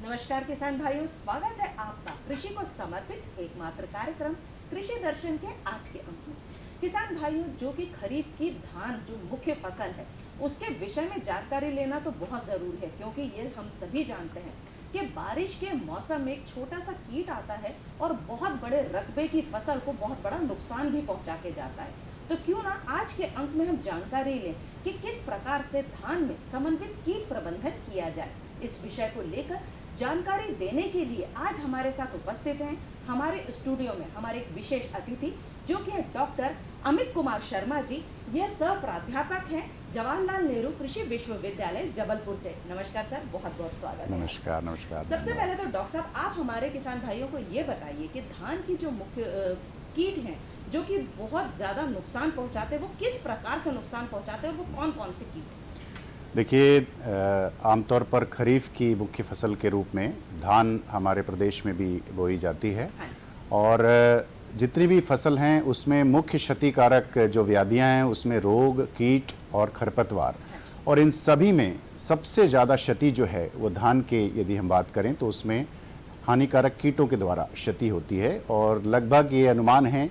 नमस्कार किसान भाइयों, स्वागत है आपका कृषि को समर्पित एकमात्र कार्यक्रम कृषि दर्शन के आज के अंक में। किसान भाइयों, जो कि खरीफ की धान जो मुख्य फसल है उसके विषय में जानकारी लेना तो बहुत जरूरी है, क्योंकि ये हम सभी जानते हैं कि बारिश के मौसम में एक छोटा सा कीट आता है और बहुत बड़े रकबे की फसल को बहुत बड़ा नुकसान भी पहुंचा के जाता है। तो क्यों ना आज के अंक में हम जानकारी लें कि किस प्रकार से धान में समन्वित कीट प्रबंधन किया जाए। इस विषय को लेकर जानकारी देने के लिए आज हमारे साथ उपस्थित हैं हमारे स्टूडियो में हमारे एक विशेष अतिथि, जो कि डॉक्टर अमित कुमार शर्मा जी। ये सह प्राध्यापक हैं जवाहरलाल नेहरू कृषि विश्वविद्यालय जबलपुर से। नमस्कार सर, बहुत बहुत स्वागत है। नमस्कार। नमस्कार। सबसे पहले तो डॉक्टर साहब, आप हमारे किसान भाइयों को ये बताइए कि धान की जो मुख्य कीट हैं जो कि बहुत ज्यादा नुकसान पहुंचाते हैं, वो किस प्रकार से नुकसान पहुंचाते हैं और वो कौन कौन से कीट हैं? देखिए, आमतौर पर खरीफ की मुख्य फसल के रूप में धान हमारे प्रदेश में भी बोई जाती है। हाँ जी। और जितनी भी फसल हैं उसमें मुख्य क्षतिकारक जो व्याधियां हैं उसमें रोग, कीट और खरपतवार, और इन सभी में सबसे ज़्यादा क्षति जो है वो धान के यदि हम बात करें तो उसमें हानिकारक कीटों के द्वारा क्षति होती है। और लगभग ये अनुमान है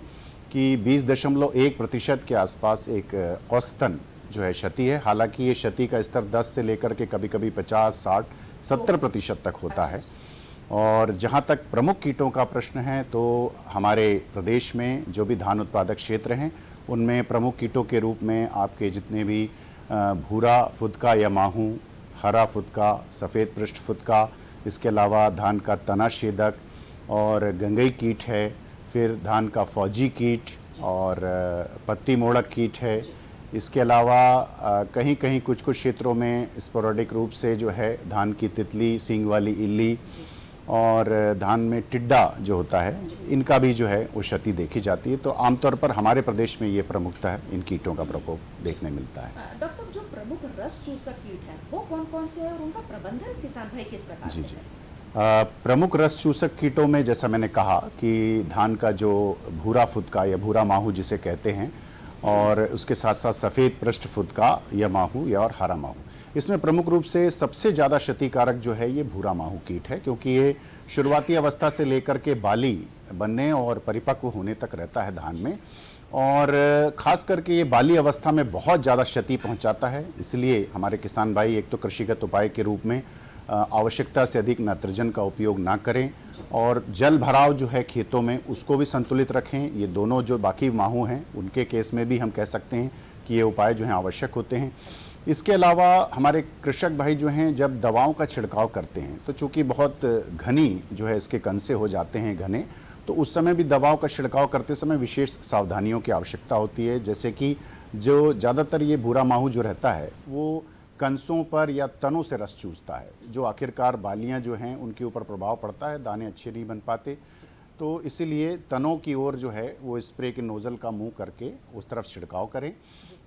कि 20.1% के आसपास एक औसतन जो है क्षति है। हालांकि ये क्षति का स्तर 10 से लेकर के कभी कभी 50, 60, 70% तक होता है। और जहाँ तक प्रमुख कीटों का प्रश्न है तो हमारे प्रदेश में जो भी धान उत्पादक क्षेत्र हैं उनमें प्रमुख कीटों के रूप में आपके जितने भी भूरा फुदका या माहू, हरा फुदका, सफ़ेद पृष्ठ फुदका, इसके अलावा धान का तना छेदक और गंगई कीट है, फिर धान का फौजी कीट और पत्ती मोड़क कीट है। इसके अलावा कहीं कहीं कुछ कुछ क्षेत्रों में स्पोरेडिक रूप से जो है धान की तितली, सींग वाली इल्ली और धान में टिड्डा जो होता है, इनका भी जो है वो क्षति देखी जाती है। तो आमतौर पर हमारे प्रदेश में ये प्रमुखता है, इन कीटों का प्रकोप देखने मिलता है। डॉक्टर साहब, जो प्रमुख रस चूसक कीट है वो कौन कौन से हैं और उनका प्रबंधन किसान भाई किस प्रकार से करें? प्रमुख रस चूसक कीटों में जैसा मैंने कहा कि धान का जो भूरा फुदका या भूरा माहू जिसे कहते हैं, और उसके साथ साथ सफ़ेद पृष्ठ फुदका या माहू या और हरा माहू, इसमें प्रमुख रूप से सबसे ज़्यादा क्षतिकारक जो है ये भूरा माहू कीट है, क्योंकि ये शुरुआती अवस्था से लेकर के बाली बनने और परिपक्व होने तक रहता है धान में। और ख़ास करके ये बाली अवस्था में बहुत ज़्यादा क्षति पहुंचाता है। इसलिए हमारे किसान भाई एक तो कृषिगत उपाय के रूप में आवश्यकता से अधिक नाइट्रोजन का उपयोग ना करें, और जल भराव जो है खेतों में उसको भी संतुलित रखें। ये दोनों जो बाकी माहू हैं उनके केस में भी हम कह सकते हैं कि ये उपाय जो हैं आवश्यक होते हैं। इसके अलावा हमारे कृषक भाई जो हैं जब दवाओं का छिड़काव करते हैं तो चूँकि बहुत घनी जो है इसके कंसे हो जाते हैं घने, तो उस समय भी दवाओं का छिड़काव करते समय विशेष सावधानियों की आवश्यकता होती है। जैसे कि जो ज़्यादातर ये भूरा माहू जो रहता है वो कंसों पर या तनों से रस चूसता है, जो आखिरकार बालियां जो हैं उनके ऊपर प्रभाव पड़ता है, दाने अच्छे नहीं बन पाते। तो इसीलिए तनों की ओर जो है वो स्प्रे के नोज़ल का मुंह करके उस तरफ छिड़काव करें।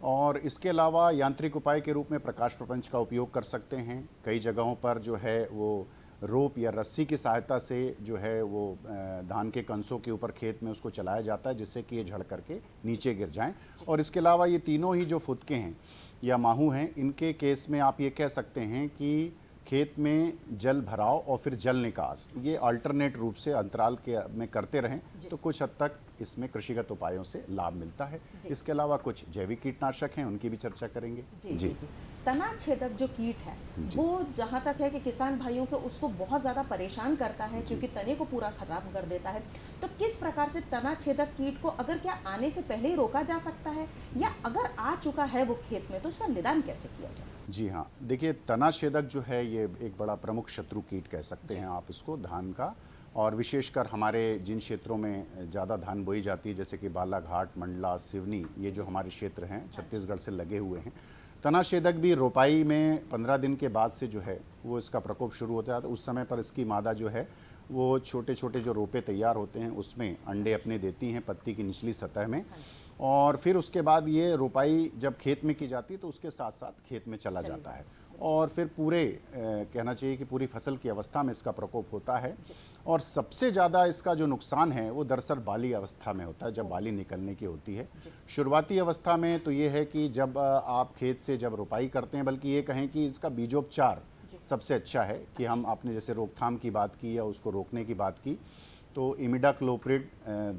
और इसके अलावा यांत्रिक उपाय के रूप में प्रकाश प्रपंच का उपयोग कर सकते हैं। कई जगहों पर जो है वो रोप या रस्सी की सहायता से जो है वो धान के कंसों के ऊपर खेत में उसको चलाया जाता है, जिससे कि ये झड़ करके नीचे गिर जाएं। और इसके अलावा ये तीनों ही जो फुदके हैं या माहू हैं, इनके केस में आप ये कह सकते हैं कि खेत में जल भराव और फिर जल निकास ये अल्टरनेट रूप से अंतराल के में करते रहें तो कुछ हद तक इसमें कृषिगत उपायों से लाभ मिलता है। इसके अलावा कुछ जैविक कीटनाशक हैं, उनकी भी चर्चा करेंगे। जी। तना छेदक जो कीट है वो जहाँ तक है कि किसान भाइयों को उसको बहुत ज़्यादा परेशान करता है, क्योंकि तने को पूरा खत्म कर देता है। तो किस प्रकार से तना छेदक कीट को अगर क्या आने से पहले ही रोका जा सकता है, या अगर आ चुका है वो खेत में तो उसका निदान कैसे किया जाए? जी हाँ, देखिए, तना छेदक जो है ये एक बड़ा प्रमुख शत्रु कीट कह सकते हैं आप इसको धान का। और विशेषकर हमारे जिन क्षेत्रों में ज़्यादा धान बोई जाती है जैसे कि बालाघाट, मंडला, सिवनी, ये जो हमारे क्षेत्र हैं छत्तीसगढ़ से लगे हुए हैं, तना छेदक भी रोपाई में 15 दिन के बाद से जो है वो इसका प्रकोप शुरू होता है। तो उस समय पर इसकी मादा जो है वो छोटे छोटे जो रोपे तैयार होते हैं उसमें अंडे अपने देती हैं पत्ती की निचली सतह में। और फिर उसके बाद ये रोपाई जब खेत में की जाती है तो उसके साथ साथ खेत में चला जाता है, और फिर पूरे कहना चाहिए कि पूरी फसल की अवस्था में इसका प्रकोप होता है। और सबसे ज़्यादा इसका जो नुकसान है वो दरअसल बाली अवस्था में होता है, जब बाली निकलने की होती है। शुरुआती अवस्था में तो ये है कि जब आप खेत से जब रोपाई करते हैं, बल्कि ये कहें कि इसका बीजोपचार सबसे अच्छा है कि हम आपने जैसे रोकथाम की बात की या उसको रोकने की बात की, तो इमिडाक्लोप्रिड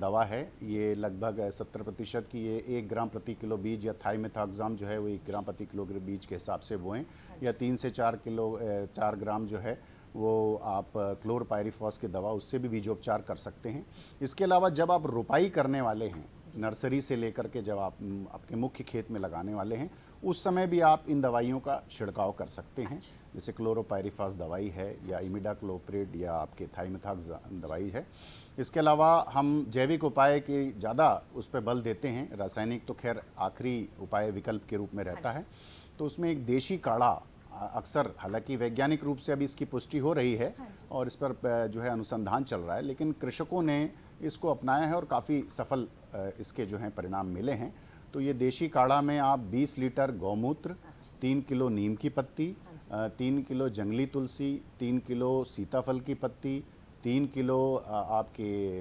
दवा है, ये लगभग 70% की, ये 1 ग्राम प्रति किलो बीज या थाइमेथाक्साम जो है वो 1 ग्राम प्रति किलो बीज के हिसाब से बोएं, या 3 से 4 ग्राम जो है वो आप क्लोरपायरीफॉस की दवा, उससे भी बीजोपचार कर सकते हैं। इसके अलावा जब आप रोपाई करने वाले हैं, नर्सरी से लेकर के जब आप आपके मुख्य खेत में लगाने वाले हैं, उस समय भी आप इन दवाइयों का छिड़काव कर सकते हैं, जैसे क्लोरोपायरीफॉस दवाई है या इमिडाक्लोप्रिड या आपके थाइमेथाक्साम दवाई है। इसके अलावा हम जैविक उपाय के ज़्यादा उस पर बल देते हैं, रासायनिक तो खैर आखिरी उपाय विकल्प के रूप में रहता है। तो उसमें एक देशी काढ़ा अक्सर, हालांकि वैज्ञानिक रूप से अभी इसकी पुष्टि हो रही है और इस पर जो है अनुसंधान चल रहा है, लेकिन कृषकों ने इसको अपनाया है और काफ़ी सफल इसके जो हैं परिणाम मिले हैं। तो ये देशी काढ़ा में आप 20 लीटर गौमूत्र, 3 किलो नीम की पत्ती, 3 किलो जंगली तुलसी, 3 किलो सीताफल की पत्ती, 3 किलो आपके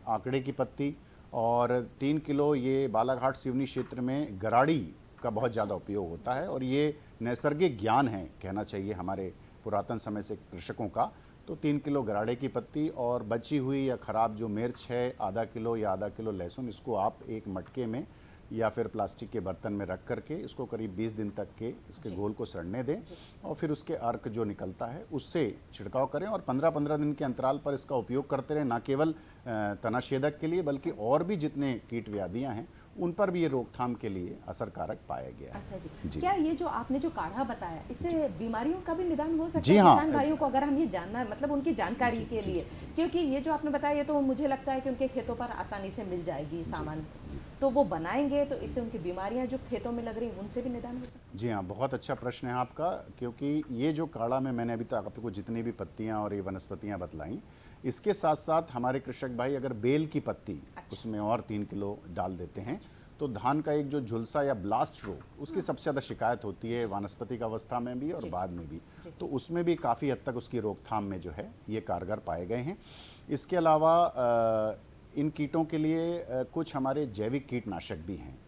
आंकड़े की पत्ती और 3 किलो ये बालाघाट सिवनी क्षेत्र में गराड़ी का बहुत ज़्यादा उपयोग होता है और ये नैसर्गिक ज्ञान है, कहना चाहिए हमारे पुरातन समय से कृषकों का। तो 3 किलो गराड़े की पत्ती और बची हुई या ख़राब जो मिर्च है आधा किलो या आधा किलो लहसुन, इसको आप एक मटके में या फिर प्लास्टिक के बर्तन में रख करके इसको करीब 20 दिन तक के इसके घोल को सड़ने दें और फिर उसके अर्क जो निकलता है उससे छिड़काव करें और 15-15 दिन के अंतराल पर इसका उपयोग करते रहें, ना केवल तनाछेदक के लिए बल्कि और भी जितने कीट व्याधियाँ हैं उन पर भी ये रोकथाम के लिए असरकारक पाया गया है। अच्छा जी। क्या ये जो आपने जो काढ़ा बताया, इससे बीमारियों का भी निदान हो सकता जी है हाँ। किसान भाइयों को, अगर हम ये जानना है, मतलब उनकी जानकारी के लिए, क्योंकि ये जो आपने बताया ये तो मुझे लगता है कि उनके खेतों पर आसानी से मिल जाएगी सामान, तो वो बनाएंगे तो इससे उनकी बीमारियां जो खेतों में लग रही हैं उनसे भी निदान हो सकता है। जी हाँ, बहुत अच्छा प्रश्न है आपका, क्योंकि ये जो काढ़ा में मैंने अभी तक आपको जितनी भी पत्तियां और ये वनस्पतियां बतलाई, इसके साथ साथ हमारे कृषक भाई अगर बेल की पत्ती उसमें और 3 किलो डाल देते हैं तो धान का एक जो झुलसा या ब्लास्ट रोग, उसकी सबसे ज़्यादा शिकायत होती है वानस्पतिक अवस्था में भी और बाद में भी, तो उसमें भी काफ़ी हद तक उसकी रोकथाम में जो है ये कारगर पाए गए हैं। इसके अलावा इन कीटों के लिए कुछ हमारे जैविक कीटनाशक भी हैं,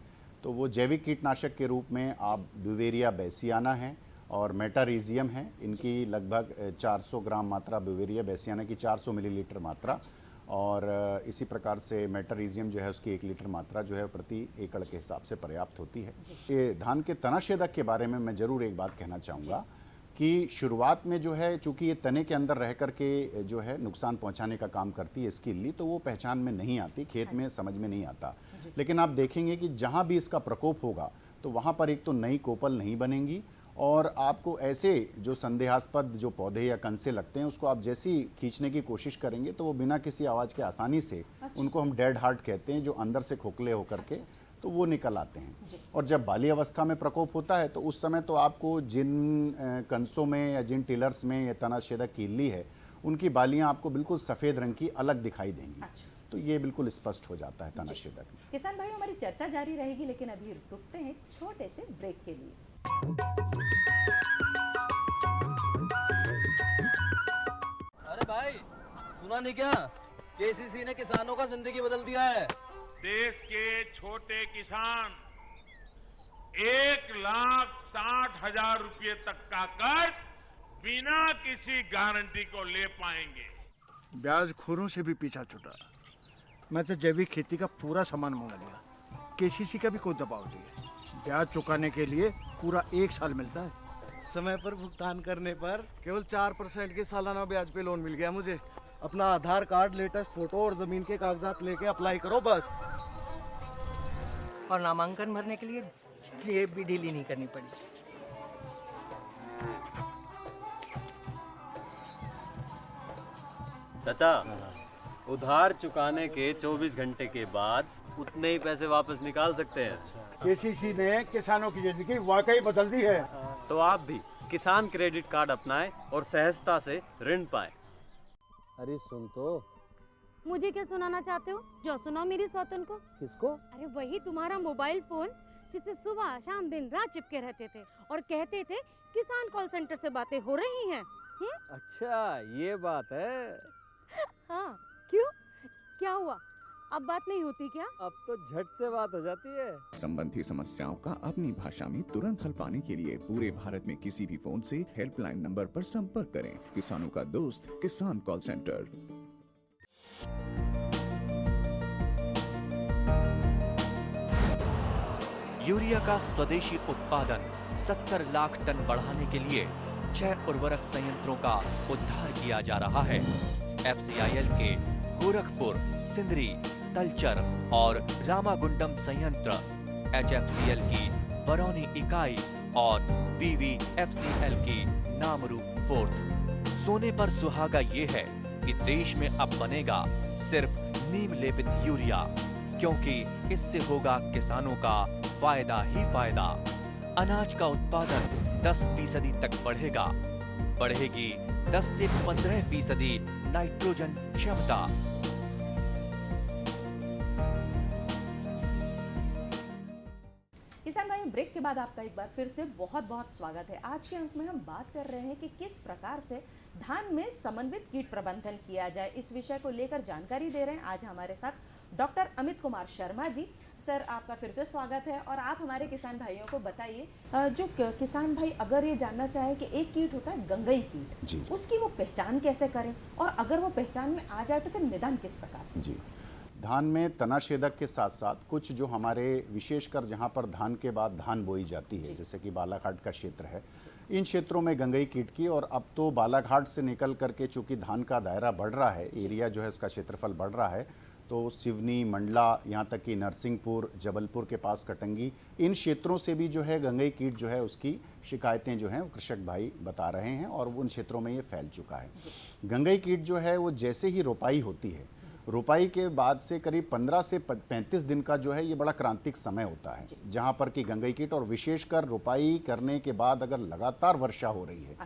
तो वो जैविक कीटनाशक के रूप में आप ब्यूवेरिया बेसियाना है और मेटारीजियम है, इनकी लगभग 400 ग्राम मात्रा, ब्यूवेरिया बेसियाना की 400 मिलीलीटर मात्रा और इसी प्रकार से मेटारीजियम जो है उसकी 1 लीटर मात्रा जो है प्रति एकड़ के हिसाब से पर्याप्त होती है। ये धान के तनाछेदक के बारे में मैं ज़रूर एक बात कहना चाहूँगा कि शुरुआत में जो है, चूँकि ये तने के अंदर रह कर के जो है नुकसान पहुँचाने का काम करती है इसकी इल्ली, तो वो पहचान में नहीं आती, खेत में समझ में नहीं आता। लेकिन आप देखेंगे कि जहाँ भी इसका प्रकोप होगा तो वहाँ पर एक तो नई कोपल नहीं बनेंगी और आपको ऐसे जो संदेहास्पद जो पौधे या कंसे लगते हैं उसको आप जैसी खींचने की कोशिश करेंगे तो वो बिना किसी आवाज़ के आसानी से, उनको हम डेड हार्ट कहते हैं, जो अंदर से खोखले होकर के तो वो निकल आते हैं। और जब बाली अवस्था में प्रकोप होता है तो उस समय तो आपको जिन कंसों में या जिन टिलर्स में या तनाछेदक की इल्ली है उनकी बालियाँ आपको बिल्कुल सफ़ेद रंग की अलग दिखाई देंगी। तो ये बिल्कुल स्पष्ट हो जाता है तनाछेदक। किसान भाइयों, हमारी चर्चा जारी रहेगी लेकिन अभी रुकते हैं छोटे से ब्रेक के लिए। अरे भाई, सुना नहीं क्या? केसीसी ने किसानों का जिंदगी बदल दिया है। देश के छोटे किसान 1,60,000 रुपए तक का कर्ज बिना किसी गारंटी को ले पाएंगे। ब्याज खोरों से भी पीछा छुटा। मैं तो जैविक खेती का पूरा सामान मंगा लिया, केसीसी का भी कोई दबाव नहीं है। ब्याज चुकाने के लिए पूरा 1 साल मिलता है। समय पर भुगतान करने पर केवल 4% के सालाना ब्याज पे लोन मिल गया मुझे। अपना आधार कार्ड, लेटेस्ट फोटो और जमीन के कागजात लेके अप्लाई करो बस। और नामांकन भरने के लिए जेब भी ढीली नहीं करनी पड़ी। चाचा, उधार चुकाने के 24 घंटे के बाद उतने ही पैसे वापस निकाल सकते हैं। केसीसी ने किसानों की जिंदगी वाकई बदल दी है। तो आप भी किसान क्रेडिट कार्ड अपनाएं और सहजता से ऋण पाएं। अरे सुन तो। मुझे क्या सुनाना चाहते हो? जो सुनाओ मेरी सौतन को। किसको? अरे वही तुम्हारा मोबाइल फोन जिससे सुबह शाम दिन रात चिपके रहते थे और कहते थे किसान कॉल सेंटर से बातें हो रही हैं। अच्छा, ये बात है। हाँ, क्यों? क्या हुआ? अब बात नहीं होती क्या? अब तो झट से बात हो जाती है। संबंधी समस्याओं का अपनी भाषा में तुरंत हल पाने के लिए पूरे भारत में किसी भी फोन से हेल्पलाइन नंबर पर संपर्क करें। किसानों का दोस्त किसान कॉल सेंटर। यूरिया का स्वदेशी उत्पादन 70 लाख टन बढ़ाने के लिए 6 उर्वरक संयंत्रों का उद्धार किया जा रहा है। FCIL के गोरखपुर, सिंदरी, तलचर और रामागुंडम संयंत्र, HFCL की बरौनी इकाई और BVFCL की नामरू फोर्थ। सोने पर सुहागा ये है कि देश में अब बनेगा सिर्फ नीम लेपित यूरिया, क्योंकि इससे होगा किसानों का फायदा ही फायदा। अनाज का उत्पादन 10% तक बढ़ेगा। बढ़ेगी 10 से 15% नाइट्रोजन क्षमता। किसान भाई, ब्रेक के बाद आपका एक बार फिर से बहुत बहुत स्वागत है। आज के अंक में हम बात कर रहे हैं कि किस प्रकार से धान में समन्वित कीट प्रबंधन किया जाए। इस विषय को लेकर जानकारी दे रहे हैं आज हमारे साथ डॉक्टर अमित कुमार शर्मा जी। सर, आपका फिर से स्वागत है और आप हमारे किसान भाइयों को बताइए, जो किसान भाई अगर ये जानना चाहे कि एक कीट होता है गंगई कीट, उसकी वो पहचान कैसे करें, और अगर वो पहचान में आ जाए तो फिर निदान किस प्रकार से? जी, धान में तनाछेदक के साथ साथ कुछ जो हमारे विशेषकर जहाँ पर धान के बाद धान बोई जाती है, जैसे कि बालाघाट का क्षेत्र है, इन क्षेत्रों में गंगई कीट की, और अब तो बालाघाट से निकल करके चूंकि धान का दायरा बढ़ रहा है, एरिया जो है इसका क्षेत्रफल बढ़ रहा है, तो सिवनी, मंडला, यहाँ तक कि नरसिंहपुर, जबलपुर के पास कटंगी, इन क्षेत्रों से भी जो है गंगई कीट जो है उसकी शिकायतें जो हैं वो कृषक भाई बता रहे हैं और उन क्षेत्रों में ये फैल चुका है। गंगई कीट जो है वो जैसे ही रोपाई होती है, रोपाई के बाद से करीब 15 से 35 दिन का जो है ये बड़ा क्रांतिक समय होता है, जहाँ पर कि गंगई कीट, और विशेषकर रोपाई करने के बाद अगर लगातार वर्षा हो रही है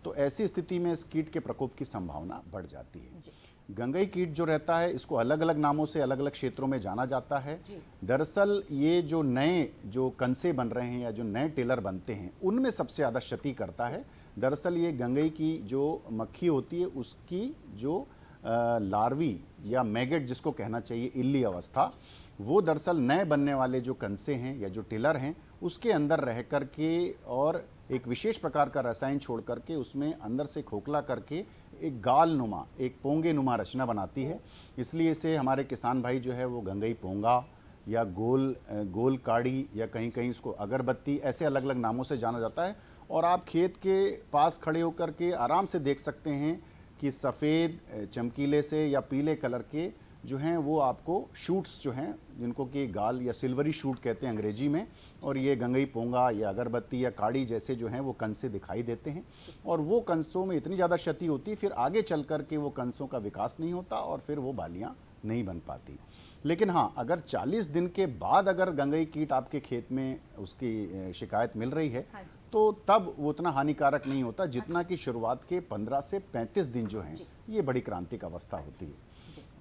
तो ऐसी स्थिति में इस कीट के प्रकोप की संभावना बढ़ जाती है। गंगई कीट जो रहता है इसको अलग अलग नामों से अलग अलग क्षेत्रों में जाना जाता है। दरअसल ये जो नए जो कंसे बन रहे हैं या जो नए टेलर बनते हैं उनमें सबसे ज़्यादा क्षति करता है। दरअसल ये गंगई की जो मक्खी होती है उसकी जो लार्वी या मैगेट जिसको कहना चाहिए, इल्ली अवस्था, वो दरअसल नए बनने वाले जो कंसे हैं या जो टिलर हैं उसके अंदर रह कर के और एक विशेष प्रकार का रसायन छोड़ करके उसमें अंदर से खोखला करके एक गाल नुमा, एक पोंगे नुमा रचना बनाती है। इसलिए इसे हमारे किसान भाई जो है वो गंगई पोंगा या गोल काड़ी या कहीं कहीं इसको अगरबत्ती, ऐसे अलग अलग नामों से जाना जाता है। और आप खेत के पास खड़े होकर के आराम से देख सकते हैं कि सफ़ेद चमकीले से या पीले कलर के जो हैं वो आपको शूट्स जो हैं, जिनको कि गाल या सिल्वरी शूट कहते हैं अंग्रेजी में, और ये गंगई पोंगा या अगरबत्ती या काड़ी जैसे जो हैं वो कंसे दिखाई देते हैं। और वो कंसों में इतनी ज़्यादा क्षति होती है, फिर आगे चल कर के वो कंसों का विकास नहीं होता और फिर वो बालियाँ नहीं बन पाती। लेकिन हाँ, अगर 40 दिन के बाद अगर गंगई कीट आपके खेत में उसकी शिकायत मिल रही है तो तब वो उतना हानिकारक नहीं होता जितना कि शुरुआत के 15 से 35 दिन जो हैं ये बड़ी क्रांतिक अवस्था होती है।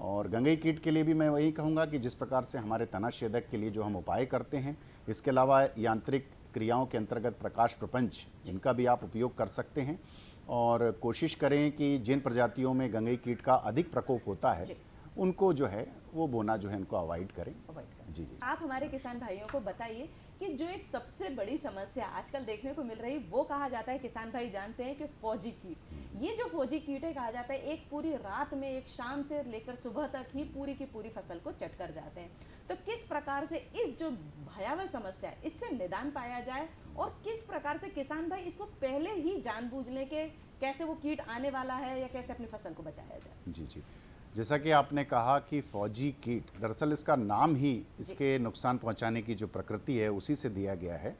और गंगई कीट के लिए भी मैं वही कहूँगा कि जिस प्रकार से हमारे तनाछेदक के लिए जो हम उपाय करते हैं, इसके अलावा यांत्रिक क्रियाओं के अंतर्गत प्रकाश प्रपंच, इनका भी आप उपयोग कर सकते हैं। और कोशिश करें कि जिन प्रजातियों में गंगई कीट का अधिक प्रकोप होता है उनको जो है वो बोना जो है उनको अवॉइड करें। जी। आप हमारे किसान भाइयों को बताइए कि जो एक सबसे बड़ी समस्या आजकल देखने को मिल रही वो कहा जाता है, किसान भाई जानते हैं कि फौजी कीट। ये जो फौजी कीट है कहा जाता है एक पूरी रात में, एक शाम से लेकर सुबह तक ही पूरी की पूरी फसल को चट कर जाते हैं। तो किस प्रकार से इस जो भयावह समस्या है इससे निदान पाया जाए और किस प्रकार से किसान भाई इसको पहले ही जानबूझ लें कि कैसे वो कीट आने वाला है या कैसे अपनी फसल को बचाया जाए? जी। जैसा कि आपने कहा कि फौजी कीट, दरअसल इसका नाम ही इसके नुकसान पहुंचाने की जो प्रकृति है उसी से दिया गया है।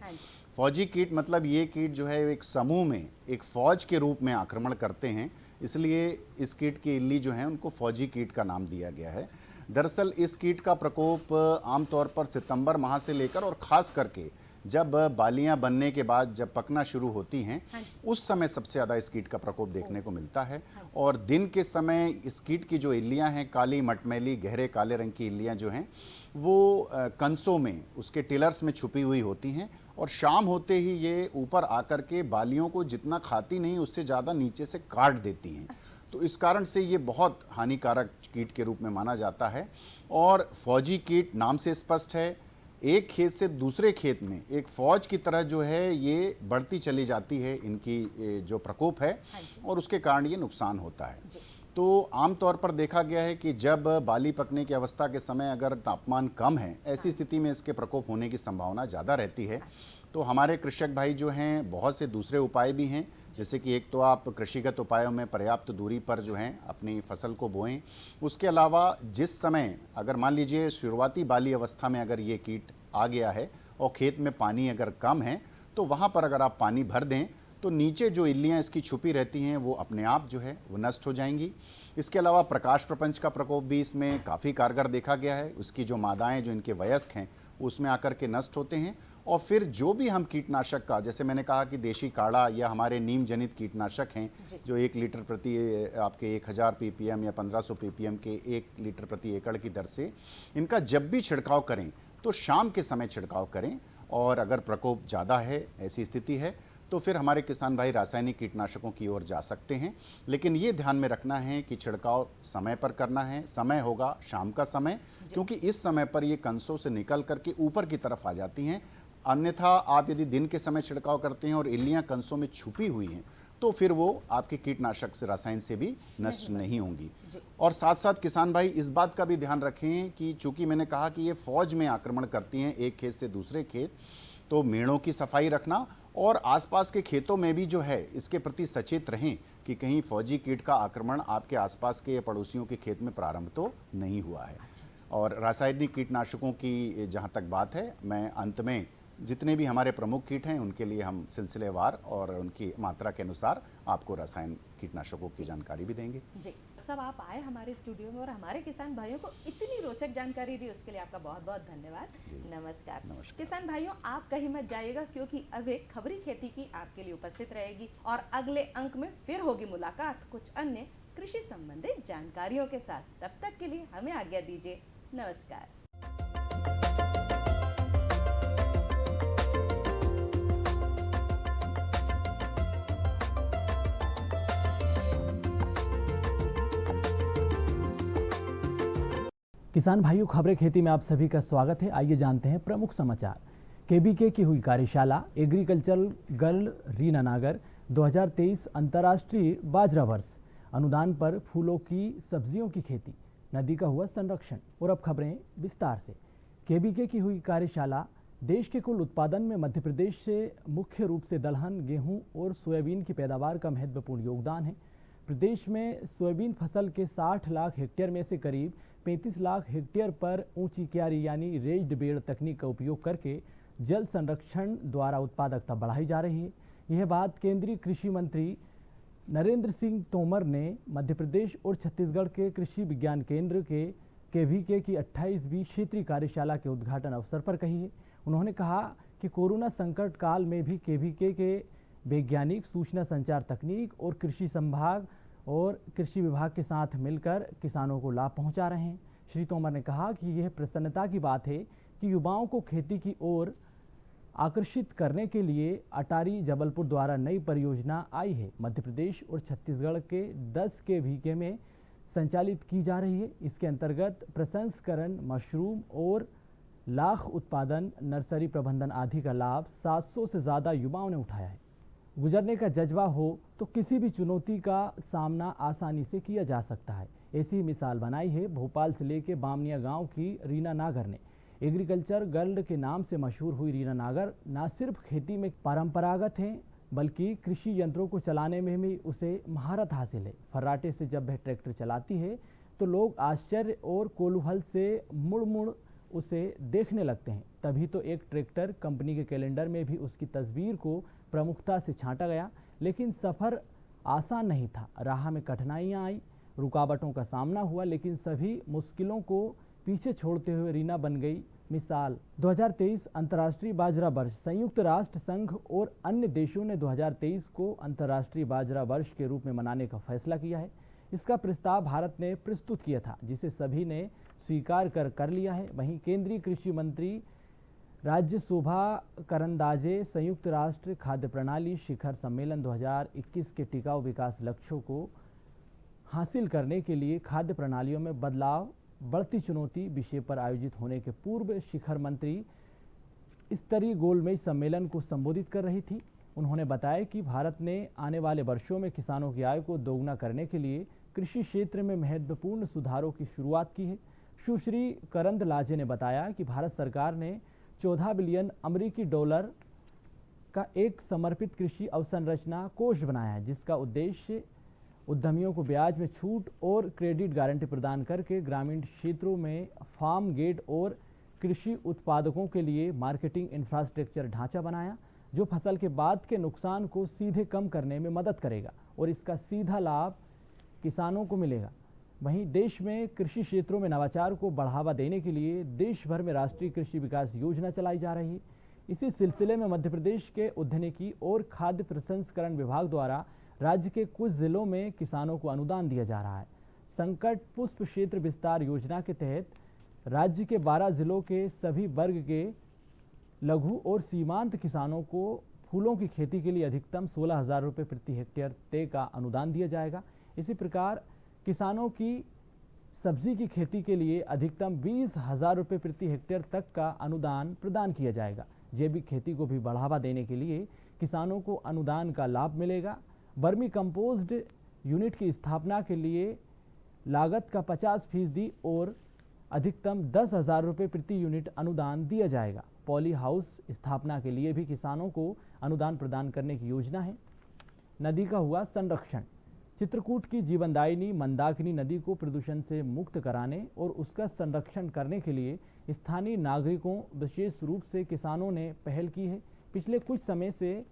फौजी कीट मतलब ये कीट जो है एक समूह में एक फौज के रूप में आक्रमण करते हैं, इसलिए इस कीट की इल्ली जो है उनको फौजी कीट का नाम दिया गया है। दरअसल इस कीट का प्रकोप आमतौर पर सितंबर माह से लेकर और ख़ास करके जब बालियां बनने के बाद जब पकना शुरू होती हैं उस समय सबसे ज़्यादा इस कीट का प्रकोप देखने को मिलता है। और दिन के समय इस कीट की जो इल्लियां हैं, काली मटमैली गहरे काले रंग की इल्लियां जो हैं वो कंसों में उसके टिलर्स में छुपी हुई होती हैं और शाम होते ही ये ऊपर आकर के बालियों को जितना खाती नहीं उससे ज़्यादा नीचे से काट देती हैं। तो इस कारण से ये बहुत हानिकारक कीट के रूप में माना जाता है। और फौजी कीट नाम से स्पष्ट है, एक खेत से दूसरे खेत में एक फौज की तरह जो है ये बढ़ती चली जाती है इनकी जो प्रकोप है, और उसके कारण ये नुकसान होता है। तो आमतौर पर देखा गया है कि जब बाली पकने की अवस्था के समय अगर तापमान कम है, ऐसी स्थिति में इसके प्रकोप होने की संभावना ज़्यादा रहती है। तो हमारे कृषक भाई जो हैं, बहुत से दूसरे उपाय भी हैं, जैसे कि एक तो आप कृषिगत उपायों में पर्याप्त दूरी पर जो हैं अपनी फसल को बोएं। उसके अलावा जिस समय अगर मान लीजिए शुरुआती बाली अवस्था में अगर ये कीट आ गया है और खेत में पानी अगर कम है, तो वहाँ पर अगर आप पानी भर दें तो नीचे जो इल्लियाँ इसकी छुपी रहती हैं वो अपने आप जो है वो नष्ट हो जाएंगी। इसके अलावा प्रकाश प्रपंच का प्रकोप भी इसमें काफ़ी कारगर देखा गया है। उसकी जो मादाएँ जो इनके वयस्क हैं उसमें आकर के नष्ट होते हैं। और फिर जो भी हम कीटनाशक का, जैसे मैंने कहा कि देशी काढ़ा या हमारे नीम जनित कीटनाशक हैं जो 1 लीटर प्रति आपके 1000 ppm या 1500 ppm के 1 लीटर प्रति एकड़ की दर से इनका जब भी छिड़काव करें तो शाम के समय छिड़काव करें। और अगर प्रकोप ज़्यादा है, ऐसी स्थिति है, तो फिर हमारे किसान भाई रासायनिक कीटनाशकों की ओर जा सकते हैं। लेकिन ये ध्यान में रखना है कि छिड़काव समय पर करना है। समय होगा शाम का समय, क्योंकि इस समय पर ये कंसों से निकल करके ऊपर की तरफ आ जाती हैं। अन्यथा आप यदि दिन के समय छिड़काव करते हैं और इल्लियाँ कंसों में छुपी हुई हैं, तो फिर वो आपके कीटनाशक से, रसायन से भी नष्ट नहीं होंगी। और साथ साथ किसान भाई इस बात का भी ध्यान रखें कि चूंकि मैंने कहा कि ये फौज में आक्रमण करती हैं एक खेत से दूसरे खेत, तो मेड़ों की सफाई रखना और आसपास के खेतों में भी जो है इसके प्रति सचेत रहें कि कहीं फौजी कीट का आक्रमण आपके आसपास के पड़ोसियों के खेत में प्रारंभ तो नहीं हुआ है। और रासायनिक कीटनाशकों की जहाँ तक बात है, मैं अंत में जितने भी हमारे प्रमुख कीट हैं उनके लिए हम सिलसिलेवार और उनकी मात्रा के अनुसार आपको रासायनिक कीटनाशकों की जानकारी भी देंगे। जी, सब आप आए हमारे स्टूडियो में और हमारे किसान भाइयों को इतनी रोचक जानकारी दी, उसके लिए आपका बहुत बहुत धन्यवाद। नमस्कार। किसान भाइयों, आप कहीं मत जाइएगा, क्योंकि अब एक खबरी खेती की आपके लिए उपस्थित रहेगी और अगले अंक में फिर होगी मुलाकात कुछ अन्य कृषि संबंधित जानकारियों के साथ। तब तक के लिए हमें आज्ञा दीजिए। नमस्कार। किसान भाइयों, खबरें खेती में आप सभी का स्वागत है। आइए जानते हैं प्रमुख समाचार। केबीके की हुई कार्यशाला एग्रीकल्चरल गर्ल रीना नागर 2023 अंतर्राष्ट्रीय बाजरा वर्ष, अनुदान पर फूलों की सब्जियों की खेती, नदी का हुआ संरक्षण। और अब खबरें विस्तार से। केबीके की हुई कार्यशाला देश के कुल उत्पादन में मध्य प्रदेश से मुख्य रूप से दलहन, गेहूं और सोयाबीन की पैदावार का महत्वपूर्ण योगदान है। प्रदेश में सोयाबीन फसल के 60 लाख हेक्टेयर में से करीब 35 लाख हेक्टेयर पर ऊंची क्यारी यानी रेज्ड बेड तकनीक का उपयोग करके जल संरक्षण द्वारा उत्पादकता बढ़ाई जा रही है। यह बात केंद्रीय कृषि मंत्री नरेंद्र सिंह तोमर ने मध्य प्रदेश और छत्तीसगढ़ के कृषि विज्ञान केंद्र के केवीके की 28वीं क्षेत्रीय कार्यशाला के उद्घाटन अवसर पर कही है। उन्होंने कहा कि कोरोना संकट काल में भी केवीके के वैज्ञानिक सूचना संचार तकनीक और कृषि संभाग और कृषि विभाग के साथ मिलकर किसानों को लाभ पहुंचा रहे हैं। श्री तोमर ने कहा कि यह प्रसन्नता की बात है कि युवाओं को खेती की ओर आकर्षित करने के लिए अटारी जबलपुर द्वारा नई परियोजना आई है। मध्य प्रदेश और छत्तीसगढ़ के 10 केवीके में संचालित की जा रही है। इसके अंतर्गत प्रसंस्करण, मशरूम और लाख उत्पादन, नर्सरी प्रबंधन आदि का लाभ 700 से ज़्यादा युवाओं ने उठाया है। गुजरने का जज्बा हो तो किसी भी चुनौती का सामना आसानी से किया जा सकता है। ऐसी मिसाल बनाई है भोपाल से लेके बामनिया गांव की रीना नागर ने। एग्रीकल्चर गर्ल के नाम से मशहूर हुई रीना नागर न सिर्फ खेती में पारंपरागत हैं, बल्कि कृषि यंत्रों को चलाने में भी उसे महारत हासिल है। फर्राटे से जब वह ट्रैक्टर चलाती है तो लोग आश्चर्य और कोलूहल से मुड़ मुड़ उसे देखने लगते हैं। तभी तो एक ट्रैक्टर कंपनी के कैलेंडर में भी उसकी तस्वीर को प्रमुखता से छांटा गया। लेकिन सफ़र आसान नहीं था, राह में कठिनाइयाँ आई, रुकावटों का सामना हुआ, लेकिन सभी मुश्किलों को पीछे छोड़ते हुए रीना बन गई मिसाल। 2023 अंतर्राष्ट्रीय बाजरा वर्ष। संयुक्त राष्ट्र संघ और अन्य देशों ने 2023 को अंतर्राष्ट्रीय बाजरा वर्ष के रूप में मनाने का फैसला किया है। इसका प्रस्ताव भारत ने प्रस्तुत किया था, जिसे सभी ने स्वीकार कर लिया है। वहीं केंद्रीय कृषि मंत्री राज्य शोभा करंदाजे संयुक्त राष्ट्र खाद्य प्रणाली शिखर सम्मेलन 2021 के टिकाऊ विकास लक्ष्यों को हासिल करने के लिए खाद्य प्रणालियों में बदलाव बढ़ती चुनौती विषय पर आयोजित होने के पूर्व शिखर मंत्री स्तरीय गोलमेज सम्मेलन को संबोधित कर रही थी। उन्होंने बताया कि भारत ने आने वाले वर्षों में किसानों की आय को दोगुना करने के लिए कृषि क्षेत्र में महत्वपूर्ण सुधारों की शुरुआत की है। सुश्री करंद लाजे ने बताया कि भारत सरकार ने 14 बिलियन अमेरिकी डॉलर का एक समर्पित कृषि अवसंरचना कोष बनाया है, जिसका उद्देश्य उद्यमियों को ब्याज में छूट और क्रेडिट गारंटी प्रदान करके ग्रामीण क्षेत्रों में फार्म गेट और कृषि उत्पादकों के लिए मार्केटिंग इंफ्रास्ट्रक्चर ढांचा बनाया, जो फसल के बाद के नुकसान को सीधे कम करने में मदद करेगा और इसका सीधा लाभ किसानों को मिलेगा। वहीं देश में कृषि क्षेत्रों में नवाचार को बढ़ावा देने के लिए देश भर में राष्ट्रीय कृषि विकास योजना चलाई जा रही है। इसी सिलसिले में मध्य प्रदेश के उद्यानिकी और खाद्य प्रसंस्करण विभाग द्वारा राज्य के कुछ जिलों में किसानों को अनुदान दिया जा रहा है। संकट पुष्प क्षेत्र विस्तार योजना के तहत राज्य के 12 जिलों के सभी वर्ग के लघु और सीमांत किसानों को फूलों की खेती के लिए अधिकतम 16,000 रुपये प्रति हेक्टेयर तय का अनुदान दिया जाएगा। इसी प्रकार किसानों की सब्जी की खेती के लिए अधिकतम 20,000 रुपये प्रति हेक्टेयर तक का अनुदान प्रदान किया जाएगा। जैविक खेती को भी बढ़ावा देने के लिए किसानों को अनुदान का लाभ मिलेगा। वर्मी कंपोस्ट यूनिट की स्थापना के लिए लागत का 50% और अधिकतम 10,000 रुपये प्रति यूनिट अनुदान दिया जाएगा। पॉली हाउस स्थापना के लिए भी किसानों को अनुदान प्रदान करने की योजना है। नदी का हुआ संरक्षण। चित्रकूट की जीवनदायिनी मंदाकिनी नदी को प्रदूषण से मुक्त कराने और उसका संरक्षण करने के लिए स्थानीय नागरिकों विशेष रूप से किसानों ने पहल की है। पिछले कुछ समय से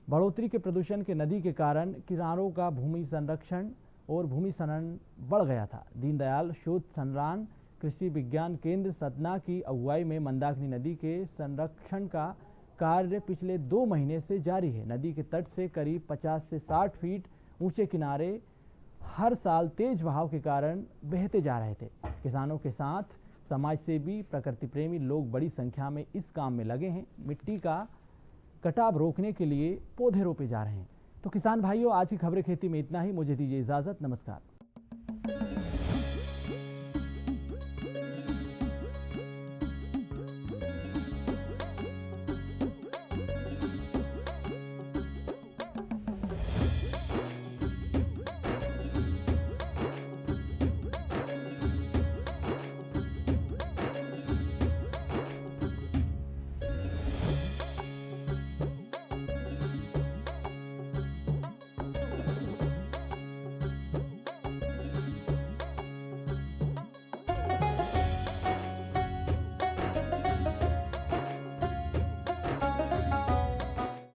बढ़ोतरी के प्रदूषण के नदी के कारण किनारों का भूमि संरक्षण और भूमि संरक्षण बढ़ गया था। दीनदयाल शोध संस्थान कृषि विज्ञान केंद्र सतना की अगुवाई में मंदाकिनी नदी के संरक्षण का कार्य पिछले 2 महीने से जारी है। नदी के तट से करीब 50 से 60 फीट ऊंचे किनारे हर साल तेज बहाव के कारण बहते जा रहे थे। किसानों के साथ समाजसेवी प्रकृति प्रेमी लोग बड़ी संख्या में इस काम में लगे हैं। मिट्टी का कटाव रोकने के लिए पौधे रोपे जा रहे हैं। तो किसान भाइयों, आज की खबरें खेती में इतना ही। मुझे दीजिए इजाजत। नमस्कार।